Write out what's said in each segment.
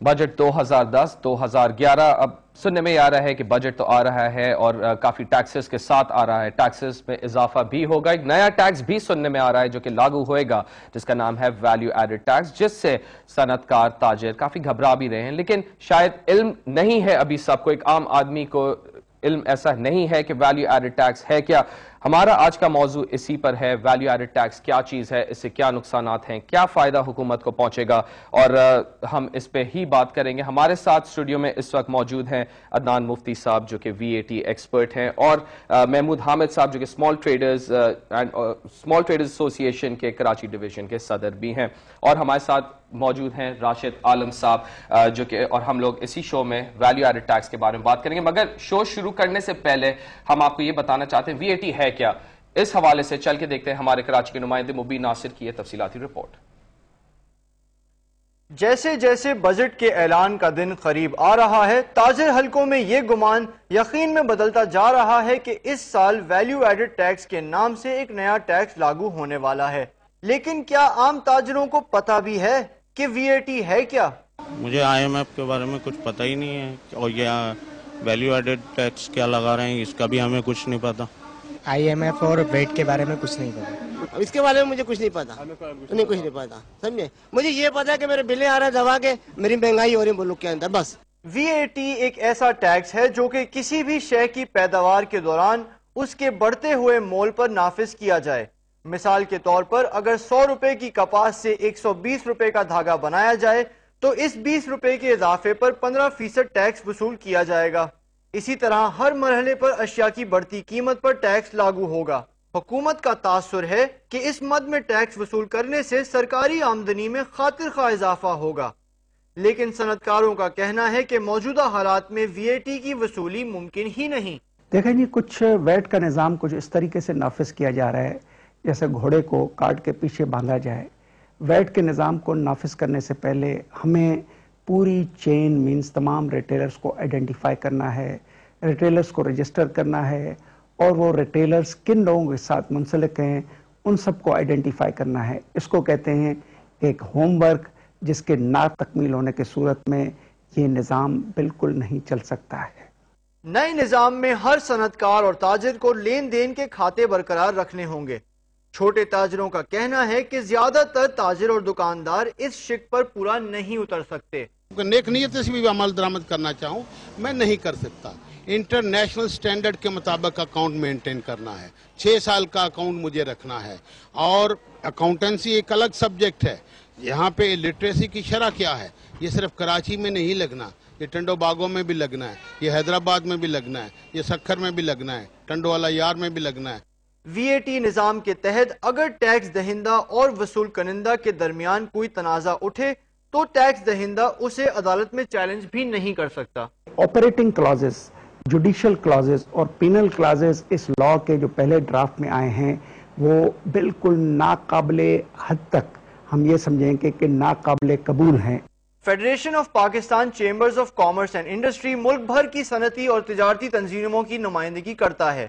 Budget 2010-2011 اب سننے میں آ رہا ہے کہ بجٹ تو آ رہا ہے اور کافی ٹیکسز کے ساتھ آ رہا ہے. ٹیکسز میں اضافہ بھی ہوگا. ایک نیا ٹیکس بھی سننے میں آ رہا ہے جو کہ لاگو ہوئے گا جس کا نام ہے ویلیو ایڈڈ ٹیکس, جس سے صنعت کار تاجر کافی گھبرا بھی رہے ہیں. لیکن شاید علم نہیں ہے ابھی سب کو, ایک عام آدمی کو علم ایسا نہیں ہے کہ ویلیو ایڈڈ ٹیکس ہے کیا. ہمارا آج کا موضوع اسی پر ہے, ویلیو ایڈڈ ٹیکس کیا چیز ہے, اس سے کیا نقصانات ہیں, کیا فائدہ حکومت کو پہنچے گا, اور ہم اس پہ ہی بات کریں گے. ہمارے ساتھ اسٹوڈیو میں اس وقت موجود ہیں عدنان مفتی صاحب جو کہ VAT ایکسپرٹ ہیں, اور محمود حامد صاحب جو کہ اسمال ٹریڈرز ایسوسی ایشن کے کراچی ڈویژن کے صدر بھی ہیں, اور ہمارے ساتھ موجود ہیں راشد عالم صاحب جو کہ, اور ہم لوگ اسی شو میں ویلیو ایڈڈ ٹیکس کے بارے میں بات کریں گے. مگر شو شروع کرنے سے پہلے ہم آپ کو یہ بتانا چاہتے ہیں VAT ہے کیا. اس حوالے سے چل کے دیکھتے ہیں ہمارے کراچی کے نمائندے مبین ناصر کی یہ تفصیلاتی رپورٹ. جیسے جیسے بجٹ کے اعلان کا دن قریب آ رہا ہے, تاجر حلقوں میں یہ گمان یقین میں بدلتا جا رہا ہے کہ اس سال ویلیو ایڈڈ ٹیکس کے نام سے ایک نیا ٹیکس لاگو ہونے والا ہے. لیکن کیا عام تاجروں کو پتہ بھی ہے کہ VAT ہے کیا؟ مجھے IMF کے بارے میں کچھ پتہ ہی نہیں ہے, اور یہ ویلیو ایڈڈ ٹیکس کیا لگا رہے ہیں اس کا بھی ہمیں کچھ نہیں پتا. IMF اور ویٹ کے بارے میں کچھ نہیں پتا. اس کے بارے میں مجھے کچھ نہیں پتا, کچھ نہیں پتا, سمجھے. مجھے یہ پتا ہے کہ میرے بلیں آ رہے ہیں دوا کے, میری مہنگائی ہو رہی ہے ملک کے اندر, بس. VAT ایک ایسا ٹیکس ہے جو کہ کسی بھی شے کی پیداوار کے دوران اس کے بڑھتے ہوئے مول پر نافذ کیا جائے. مثال کے طور پر اگر 100 روپے کی کپاس سے 120 روپے کا دھاگا بنایا جائے تو اس 20 روپے کے اضافے پر 15% ٹیکس وصول کیا جائے گا. اسی طرح ہر مرحلے پر اشیاء کی بڑھتی قیمت پر ٹیکس لاگو ہوگا. حکومت کا تاثر ہے کہ اس مد میں ٹیکس وصول کرنے سے سرکاری آمدنی میں خاطر خواہ اضافہ ہوگا. لیکن صنعت کاروں کا کہنا ہے کہ موجودہ حالات میں VAT کی وصولی ممکن ہی نہیں. دیکھیں جی, کچھ ویٹ کا نظام کچھ اس طریقے سے نافذ کیا جا رہا ہے جیسے گھوڑے کو کاٹ کے پیچھے باندھا جائے. ویٹ کے نظام کو نافذ کرنے سے پہلے ہمیں پوری چین مینز تمام ریٹیلرز کو آئیڈینٹیفائی کرنا ہے, ریٹیلرز کو رجسٹر کرنا ہے, اور وہ ریٹیلرز کن لوگوں کے ساتھ منسلک ہیں ان سب کو آئیڈینٹیفائی کرنا ہے. اس کو کہتے ہیں ایک ہوم ورک, جس کے نہ تکمیل ہونے کے صورت میں یہ نظام بالکل نہیں چل سکتا ہے. نئے نظام میں ہر صنعت کار اور تاجر کو لین دین کے کھاتے برقرار رکھنے ہوں گے. چھوٹے تاجروں کا کہنا ہے کہ زیادہ تر تاجر اور دکاندار اس شک پر پورا نہیں اتر سکتے. نیک نیت سے بھی عمل درآمد کرنا چاہوں میں نہیں کر سکتا. انٹرنیشنل سٹینڈرڈ کے مطابق اکاؤنٹ مینٹین کرنا ہے, 6 سال کا اکاؤنٹ مجھے رکھنا ہے, اور اکاؤنٹنسی ایک الگ سبجیکٹ ہے. یہاں پہ لٹریسی کی شرح کیا ہے, یہ صرف کراچی میں نہیں لگنا, یہ ٹنڈو باغوں میں بھی لگنا ہے, یہ حیدرآباد میں بھی لگنا ہے, یہ سکھر میں بھی لگنا ہے, ٹنڈو والا یار میں بھی لگنا ہے. VAT نظام کے تحت اگر ٹیکس دہندہ اور وصول کنندہ کے درمیان کوئی تنازع اٹھے تو ٹیکس دہندہ اسے عدالت میں چیلنج بھی نہیں کر سکتا. آپریٹنگ کلازز, جوڈیشل کلازز اور پینل کلازز اس لا کے جو پہلے ڈرافٹ میں آئے ہیں وہ بالکل ناقابل حد تک ہم یہ سمجھیں کہ ناقابل قبول ہیں. Federation of Pakistan chambers of commerce and industry ملک بھر کی صنعتی اور تجارتی تنظیموں کی نمائندگی کرتا ہے.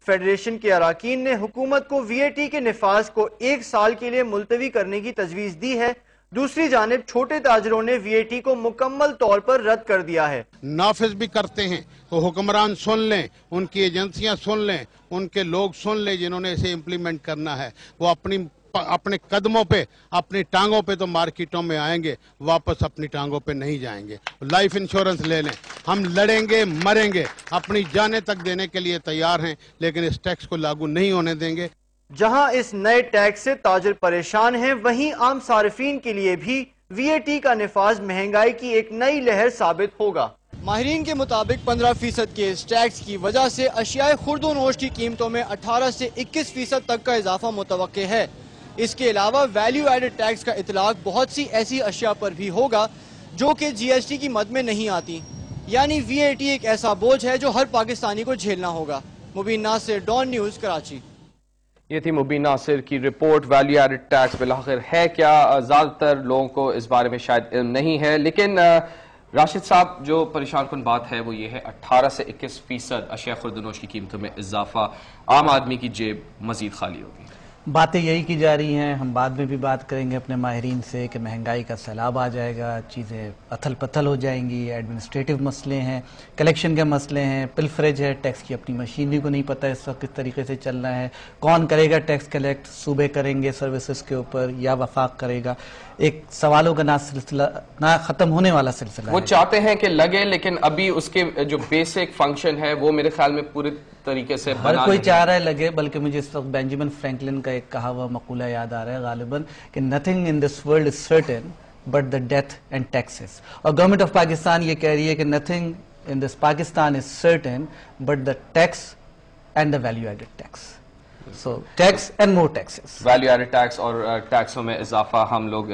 فیڈریشن کے اراکین نے حکومت کو VAT کے نفاذ کو 1 سال کے لیے ملتوی کرنے کی تجویز دی ہے. دوسری جانب چھوٹے تاجروں نے VAT کو مکمل طور پر رد کر دیا ہے. نافذ بھی کرتے ہیں تو حکمران سن لیں, ان کی ایجنسیاں سن لیں, ان کے لوگ سن لیں جنہوں نے اسے امپلیمنٹ کرنا ہے. وہ اپنے قدموں پہ, اپنی ٹانگوں پہ تو مارکیٹوں میں آئیں گے, واپس اپنی ٹانگوں پہ نہیں جائیں گے. لائف انشورنس لے لیں, ہم لڑیں گے, مریں گے, اپنی جانیں تک دینے کے لیے تیار ہیں, لیکن اس ٹیکس کو لاگو نہیں ہونے دیں گے. جہاں اس نئے ٹیکس سے تاجر پریشان ہیں, وہیں عام صارفین کے لیے بھی VAT کا نفاذ مہنگائی کی ایک نئی لہر ثابت ہوگا. ماہرین کے مطابق 15% کے اس ٹیکس کی وجہ سے اشیاء خرد و نوش کی قیمتوں میں 18 سے 21% تک کا اضافہ متوقع ہے. اس کے علاوہ ویلیو ایڈڈ ٹیکس کا اطلاق بہت سی ایسی اشیاء پر بھی ہوگا جو کہ GST کی مد میں نہیں آتی. یعنی VAT ایک ایسا بوجھ ہے جو ہر پاکستانی کو جھیلنا ہوگا. مبین ناصر, ڈان نیوز, کراچی. یہ تھی مبین ناصر کی رپورٹ. ویلیو ایڈڈ ٹیکس بالآخر ہے کیا؟ زیادہ تر لوگوں کو اس بارے میں شاید علم نہیں ہے, لیکن راشد صاحب جو پریشان کن بات ہے وہ یہ ہے 18 سے 21% اشیاء خرد و نوش کی قیمتوں میں اضافہ, عام آدمی کی جیب مزید خالی ہوگی. باتیں یہی کی جا رہی ہیں. ہم بعد میں بھی بات کریں گے اپنے ماہرین سے کہ مہنگائی کا سیلاب آ جائے گا, چیزیں اتھل پتھل ہو جائیں گی, ایڈمنسٹریٹو مسئلے ہیں, کلیکشن کے مسئلے ہیں, پلفریج ہے, ٹیکس کی اپنی مشینری کو نہیں پتہ اس وقت کس طریقے سے چلنا ہے, کون کرے گا ٹیکس کلیکٹ, صوبے کریں گے سروسز کے اوپر یا وفاق کرے گا. ایک سوالوں کا نہ ختم ہونے والا سلسلہ وہ ہے. چاہتے ہیں کہ لگے, لیکن ابھی اس کے جو بیسک فنکشن ہے وہ میرے خیال میں پورے طریقے سے ہر بنا کوئی نہیں. چاہ رہا ہے لگے, بلکہ مجھے اس وقت بینجامن فرینکلن کا ایک کہا ہوا مقولہ یاد آ رہا ہے غالباً کہ nothing in this world is certain but the death and taxes. اور گورنمنٹ آف پاکستان یہ کہہ رہی ہے کہ nothing in this Pakistan is certain but the tax and the value added tax. So tax and more taxes. Value added tax اور ٹیکسوں میں اضافہ ہم لوگ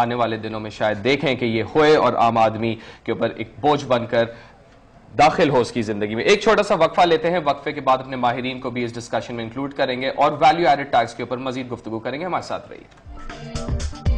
آنے والے دنوں میں شاید دیکھیں کہ یہ ہوئے اور عام آدمی کے اوپر ایک بوجھ بن کر داخل ہو اس کی زندگی میں. ایک چھوٹا سا وقفہ لیتے ہیں, وقفے کے بعد اپنے ماہرین کو بھی اس ڈسکشن میں انکلوڈ کریں گے اور ویلیو ایڈڈ ٹیکس کے اوپر مزید گفتگو کریں گے. ہمارے ساتھ رہیے.